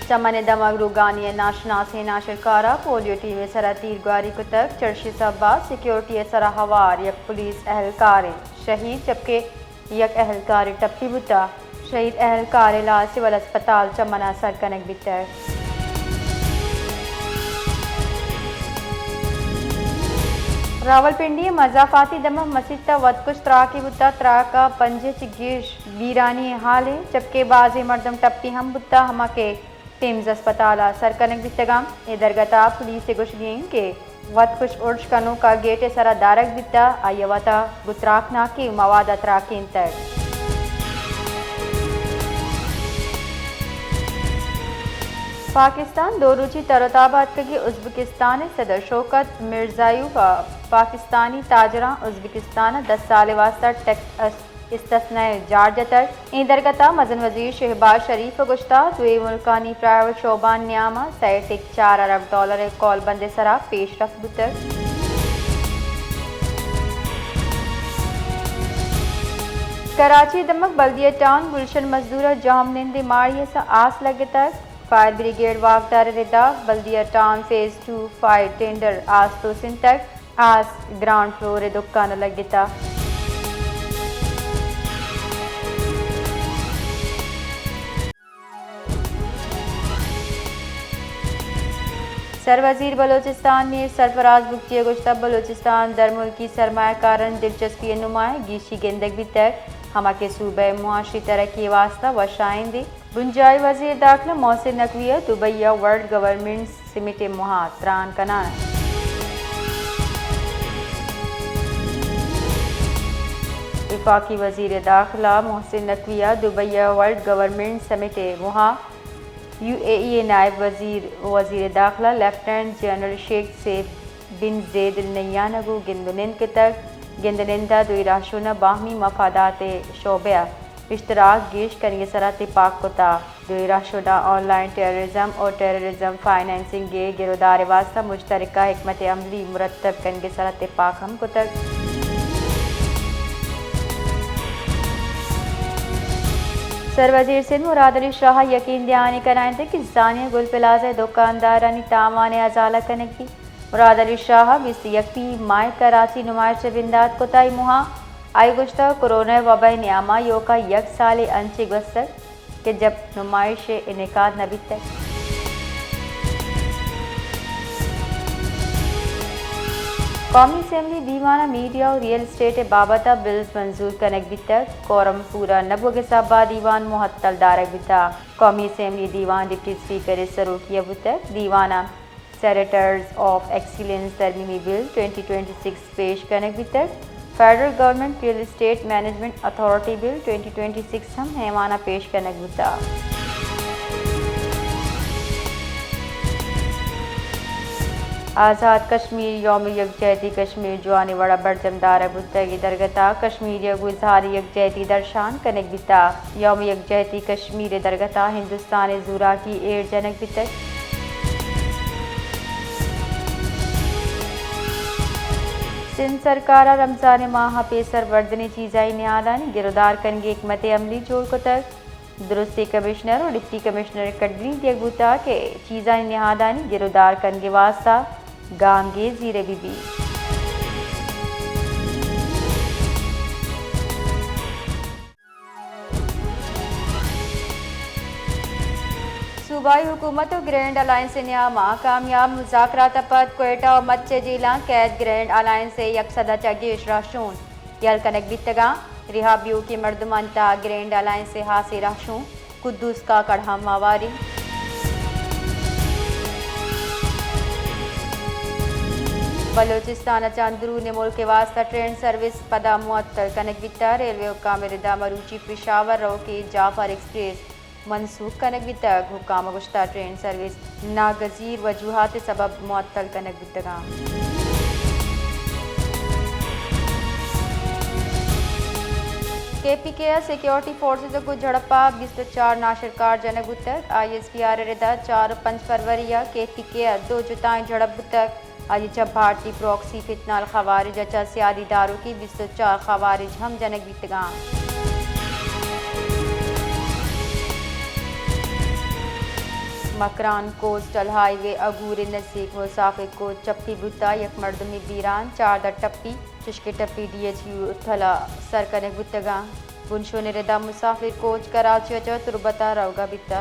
चमन दमग रुगानी नाशनासी नाशरकारा polio team सरा तीरगारी कुतक चर्शी सब्बा security सरा हवार यक पुलिस अहलकार शहीद जबकि यक अहलकार टप्पी बुता शहीद अहलकार इलाज सिविल अस्पताल चमना सरकनक बितर रावलपिंडी मजाफाती दमक मस्जिद वदकुश त्राकी बुता त्राका पंजे चिगीश वीरानी हाल है जबकि बाजी मर्दम टप्पी हम बुता हमा के टीम्स अस्पताल सरकनक बितगाम ए दरगता पुलिस से गुशगीन के वदकुश उर्ज कनो का गेट सरा दारक बिता आयवता गुतराखना की मवाद अतराकीन तक पाकिस्तान दो रुचि तरोताबाद की उज़्बेकिस्तान सदर शौकत मिर्ज़ायू का पाकिस्तानी ताजरा उज़्बेकिस्तान 10 साल वास्ता टैक्स इस्तस्नाए जारजतर इन दरगता मजन वजीर शहबाज शरीफ गुश्ता दुए मुल्कानी प्राइवेट शोबान न्यामा सैट $4 अरब कॉल बंदे सरा पेशरफ बुतर कराची दमक बल्दिया टाउन गुलशन मजदूर जाम निंदे मारिए सा आस लगे तक फायर ब्रिगेड वागदार रिदा बल्दिया टाउन फेज 2 फायर टेंडर आज तो सिन तक आज ग्राउंड फ्लोर दुकान लगता सरवजीर बलोचिस्तान मीर सरफराज बुगची गुश्ता बलोचिस्तान दरमुल्की सरमायाकारन दिलचस्पी नुमाए गीशी गेंदक भी तक हमा के सूबे मुआशी तरक्की वास्ता वशाइंदे बुंजाई वजीर दाखिला मोहसिन नकविया दुबैया वर्ल्ड गवर्नमेंट सिमिटे मुहा त्रान कनान वफाकी वजीर दाखिला मोहसिन नकविया दुबैया वर्ल्ड गवर्नमेंट समिटे मुहा UAE नायब वजीर दाखिला लेफ्टिनेंट जनरल शेख सेफ बिन जैद नयानगु गिंदनिंदा दुई राशुना बाहमी मफादात शोबा इश्तराक गेश करिए सरात पाक कोता दुई राशुना ऑनलाइन टेररिज्म और टेररिज्म फाइनेंसिंग गे गिरदार वास्ता मुश्तरका हिकमत अमली मुरतब करिए सरात पाक हम कोतक सरवजीर सिंध मुराद अली शाह यकीन दहानी कराएं थे कि जानिया गुल प्लाजा दुकानदारानी तामाने अजाला कनक की मुराद अली शाह बिस यकपी माए कराची नुमाइश बिंदात कोताई मुहा आई गुश्ता कोरोना वबाई न्यामा यो का यक साल अंचे गुस्तक के जब नुमाइश इनेकाद नबी तक कौमी असम्बली दीवाना मीडिया और रियल एस्टेट बाबता बिल्स मंजूर कनक बितक कोरम पूरा नबो के साबा दीवान मुहत्तल दारक बिता कौमी असम्बली दीवान डिप्टी स्पीकर सरोकिया बुतक दीवाना सेनेटर्स ऑफ एक्सीलेंस तरमीमी बिल 2026 पेश कनक बितक federal government real estate management authority bill 2026 हम हैवाना पेश कनक बिता आज़ाद कश्मीर यौम यकजहती कश्मीर जुआनी वड़ा बरजमदार बुतगी दरगता कश्मीर गुज़ार यकजहती दर्शान कनक बिता यौम यकजहती कश्मीर दरगता हिंदुस्तान ज़ूरा की एड़ जनक बितक सिंध सरकार रमज़ान माह पेसर वर्दनी चीज़ाई न्यादानी गिरदार कनगे हिकमत अमली जोड़ को तक दुरुस्ती कमिश्नर और डिप्टी कमिश्नर कटनी दियगुता के चीज़ाई न्यादानी गिरदार कनगे वास्ता गांगे जीरे बीबी सूबाई हुकूमत और ग्रैंड अलायंस न्यामा कामयाब मुज़ाकरात पद कोयटा और मच्चे जिला कैद ग्रैंड अलायंस से यकसदा चगेश राशून यल कनक बितगा रिहाबियों की मर्दमंता ग्रैंड अलायंस से हासिल राशून कुद्दूस का कढ़ा मावारी बलोचिस्तान अंदरून मुल्क वास्ता ट्रेन सर्विस पदा मुअत्तल कनक बिता रेलवे हुक्काम रिदा मरूची पेशावर रो के जाफर एक्सप्रेस मनसूख कनक बितक हुक्काम गुश्ता ट्रेन सर्विस नागजीर वजूहात सबब मुअत्तल कनक बितगा KPK सिक्योरिटी फोर्सेस को झड़पा 24 नाशरकार जनक बुतक ISPR रिदा 4-5 फरवरी KPK 2 जुताएं झड़प बुतक आज जब भारतीय प्रॉक्सी फितनाल खवारिज अच्छा सियादी दारों की 24 खवारिज हम जनक बितगा मकरान कोस्टल हाईवे अगूर नज़दीक मुसाफिर को चप्पी बुता यक मर्दमी बीरान 4 टप्पी चुश्के टप्पी DHU थला सरकने बुतगा बुनशो निरदा मुसाफिर कोच कराची तुरबता रवगा बिता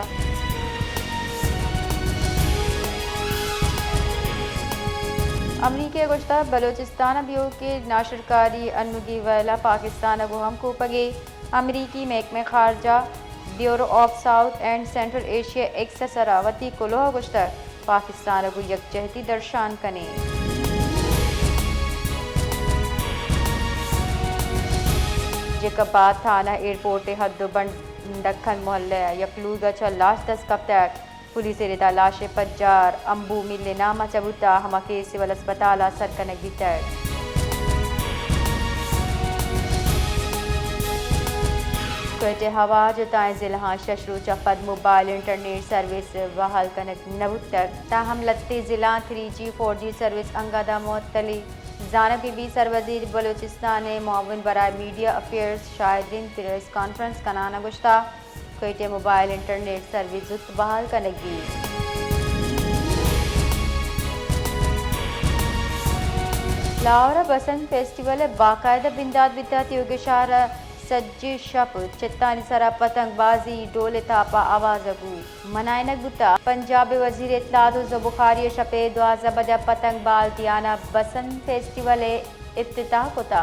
अमरीकी गुश्ता बलोचिस्तान अभियोग के नाशरकारी अनुगी वाला पाकिस्तान को हम कोपगे अमरीकी महकमे खारजा bureau of south and central Asia एक्स सरावती कुलोह गुश्तर पाकिस्तान को यकजहती दर्शान कने जिकबाद थाना एयरपोर्ट हद्दोबंद दखन मोहल्ले यकलूगा लाश 10 कब तक पुलिस रिदा लाशे पज्जार अंबू मिलने नामा चबुता हमके सिविल अस्पताल सरकनक भीतर कोयटे हवा जताएं जिला शशरू चपद मोबाइल इंटरनेट सर्विस बहाल कनक नबुत तक ताहम लत्ते जिला 3G 4G सर्विस अंगादा मुअत्तली जानब के भी सरवजीर बलोचिस्तान मुआविन बराए मीडिया अफेयर्स शाहिदीन प्रेस कॉन्फ्रेंस कनाना गुश्ता कोयटे मोबाइल इंटरनेट सर्विस जुत बहाल कनगी लाहौर बसंत फेस्टिवल बाकायदा बिंदाद बिदात योगेशार सज्जी शप चित्तानी सरा पतंगबाजी डोले तापा आवाज अगू मनायनक बुता पंजाब वजीर इत्तलात बुखारी शपे 12 बजा पतंग बाल दियाना बसंत फेस्टिवल इफ्तिताह कोता